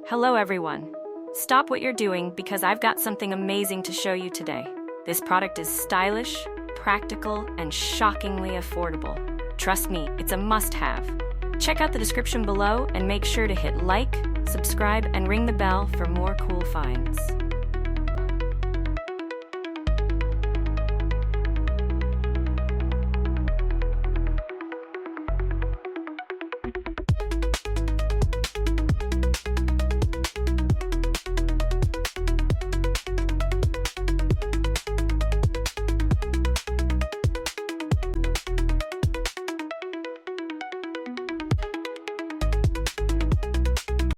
Hello everyone. Stop what you're doing because I've got something amazing to show you today. This product is stylish, practical, and shockingly affordable. Trust me, it's a must-have. Check out the description below and make sure to hit like, subscribe, and ring the bell for more cool finds.